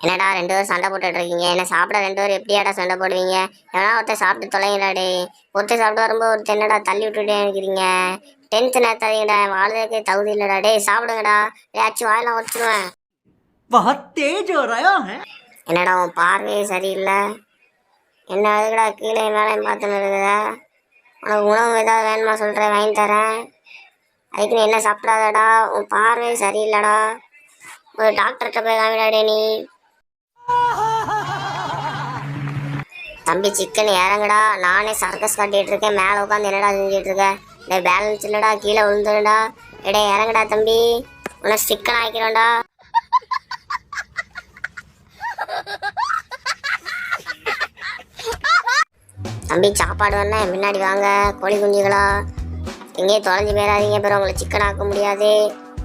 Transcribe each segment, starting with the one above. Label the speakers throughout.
Speaker 1: என்னடா 2 பேரும் சண்டை போட்டுட்டு இருக்கீங்க? என்ன சாப்பிட 2 பேரும் எப்படியாடா சண்டை போடுவீங்க? எவனா ஒருத்தர் சாப்பிட்டு தொலைங்கடாடே. ஒருத்தர் சாப்பிட்டு வரும்போது ஒருத்தர் என்னடா தள்ளி விட்டுட்டே இருக்கிறீங்க? 10th நேரத்தாதீங்கடா, வாழ்றதுக்கே தகுதி இல்லடா. டேய் சாப்பிடுங்கடா. ஏதாச்சும் வாயெல்லாம் வச்சுருவேன். என்னடா உன் பார்வையே சரியில்லை. என்ன அதுக்கடா கீழே மேலே பார்த்துன்னு இருக்குத? உனக்கு உணவு ஏதாவது வேணுமா சொல்கிறேன், வாங்கி தரேன். அதுக்கு நீ என்ன சாப்பிடாதடா, உன் பார்வையே சரியில்லைடா. ஒரு டாக்டர்கிட்ட போய் காமிடாடே நீ. தம்பி சிக்கன் இறங்குடா, நானே சர்க்கஸ் காட்டிட்டு இருக்கேன், மேலே உட்காந்து என்னடா செஞ்சுட்டு இருக்கேன்? டே பேலன்ஸ் இல்லடா, கீழே விழுந்துடா. எடே இறங்குடா தம்பி, உன்னை சிக்கன் ஆக்கிறோம்டா. தம்பி சாப்பாடு வேணா முன்னாடி வாங்க, கோழி குஞ்சுகளா. எங்கேயும் தொலைஞ்சி போயிடாதீங்க, அப்புறம் உங்களை சிக்கன் ஆக்க முடியாது.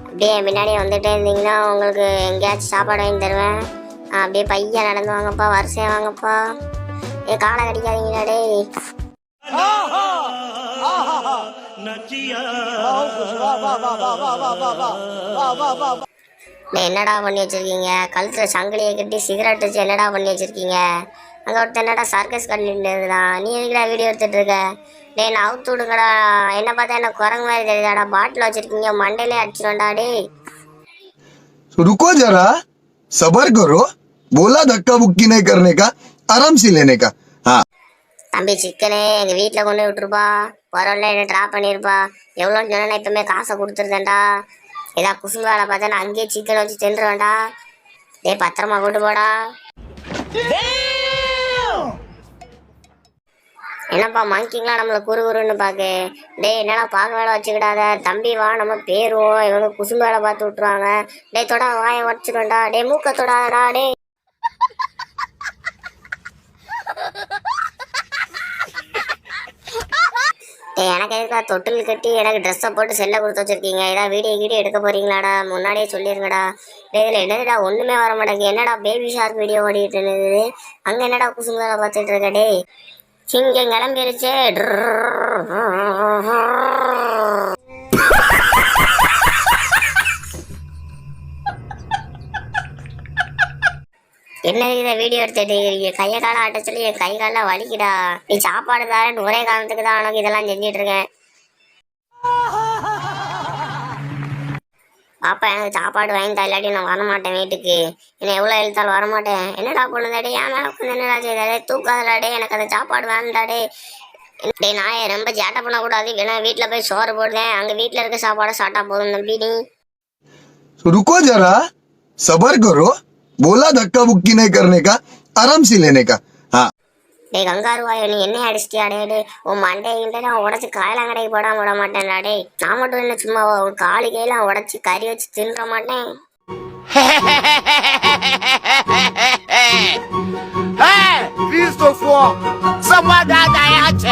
Speaker 1: அப்படியே முன்னாடியே வந்துட்டே இருந்தீங்கன்னா உங்களுக்கு எங்கேயாச்சும் சாப்பாடு வாங்கி தருவேன். அப்படியே பையன் நடந்து வாங்கப்பா, வரிசையாக வாங்கப்பா. காலை கடிக்காதீங்களா டேய். என்னடா பண்ணி வச்சிருக்கீங்க? கழுத்துல சங்கிலியை கட்டி சிகரெட் வச்சு என்னடா பண்ணி வச்சிருக்கீங்க? அங்கே ஒருத்தர் என்னடா சர்க்கஸ் கட்டிட்டு இருக்குதான், நீ எதுக்கடா வீடியோ எடுத்துட்டு இருக்க? டே நான் அவுத்து விடுங்கடா. என்ன பார்த்தா என்ன குரங்கு மாதிரி தெரியுதாடா? பாட்டில் வச்சிருக்கீங்க, மண்டையிலே அடிச்சிடும்டா டே.
Speaker 2: रुको जरा, सबर करो, बोला धक्का बुक्की नहीं करने का, आराम से लेने का. हाँ
Speaker 1: தம்பி சிக்கனே எங்கள் வீட்டில் கொண்டு விட்டுருப்பா, பரவாயில்ல என்ன ட்ராப் பண்ணியிருப்பா. எவ்வளோன்னு சொன்னா இப்போமே காசை கொடுத்துருந்தேன்டா. ஏதா குசும்பு வேலை பார்த்தா நான் அங்கேயே சிக்கன் வச்சு தின்றுவேன்டா. டே பத்திரமா கூட்டு போடா. என்னப்பா மங்கிங்களா நம்மளை குறுன்னு பார்க்கு? டே என்னடா பார்க்க வேலை வச்சுக்கிடாத தம்பி, வா நம்ம பேருவோம். இவங்க குசும்பு வேலை பார்த்து விட்ருவாங்க. டே தொட வாயை உடச்சிடும்டா. டே மூக்க தொடாதடா. டே எனக்கு எதுக்கா தொட்டில் கட்டி எனக்கு ட்ரெஸ்ஸை போட்டு செல்லை கொடுத்து வச்சிருக்கீங்க? ஏதாவது வீடியோ எடுக்க போறீங்களாடா? முன்னாடியே சொல்லிருங்கடா. இதில் என்னடா ஒன்றுமே வர மாட்டேங்குது. என்னடா பேபி ஷார்க் வீடியோ ஓடிட்டு இருந்தது, அங்கே என்னடா குசும்பு வேலை பார்த்துட்டு இருக்க? டே சிங்கம் கிளம்பிருச்சு. என்ன இதை வீடியோ எடுத்துட்டு கையை கால ஆட்ட சொல்லி என் கை காலில் வலிக்குடா. நீ சாப்பாடு தாரன்னு ஒரே காரணத்துக்கு தான் உனக்கு இதெல்லாம் செஞ்சிட்டு இருக்கேன். பாப்பா எனக்கு சாப்பாடு வாங்கிட்டா, இல்லாட்டி நான் வரமாட்டேன் வீட்டுக்கு. என்ன எவ்வளோ எழுத்தாலும் வரமாட்டேன். என்னடா பொண்ணுதாடே, ஏன் மேலே உட்காந்து என்னடா செய்தாடே? தூக்காதடாடே, எனக்கு அந்த சாப்பாடு வேண்டாடே. டே நான் ரொம்ப சேட்டை பண்ணக்கூடாது. வேணா வீட்டில் போய் சோறு போடுறேன், அங்கே வீட்டில் இருக்க சாப்பாடை சாப்பிட்டா போதும் தம்பி. நீ
Speaker 2: रुको जरा, सबर करो, बोला धक्का बुक्की नहीं करने का, आराम से लेने का. हाँ
Speaker 1: டே கங்காருவாயோ, நீ என்ன அடிச்சிட்டியாடே? உன் மண்டையிட்ட நான் உடச்சி காயலாங்கடைக்கு போடாம விட மாட்டேன்டா. டே நான் மட்டும் என்ன சும்மா உன் காலு கையெல்லாம் உடச்சி கறி வச்சு தின்ற மாட்டேன்.
Speaker 3: Visto for someone that I had.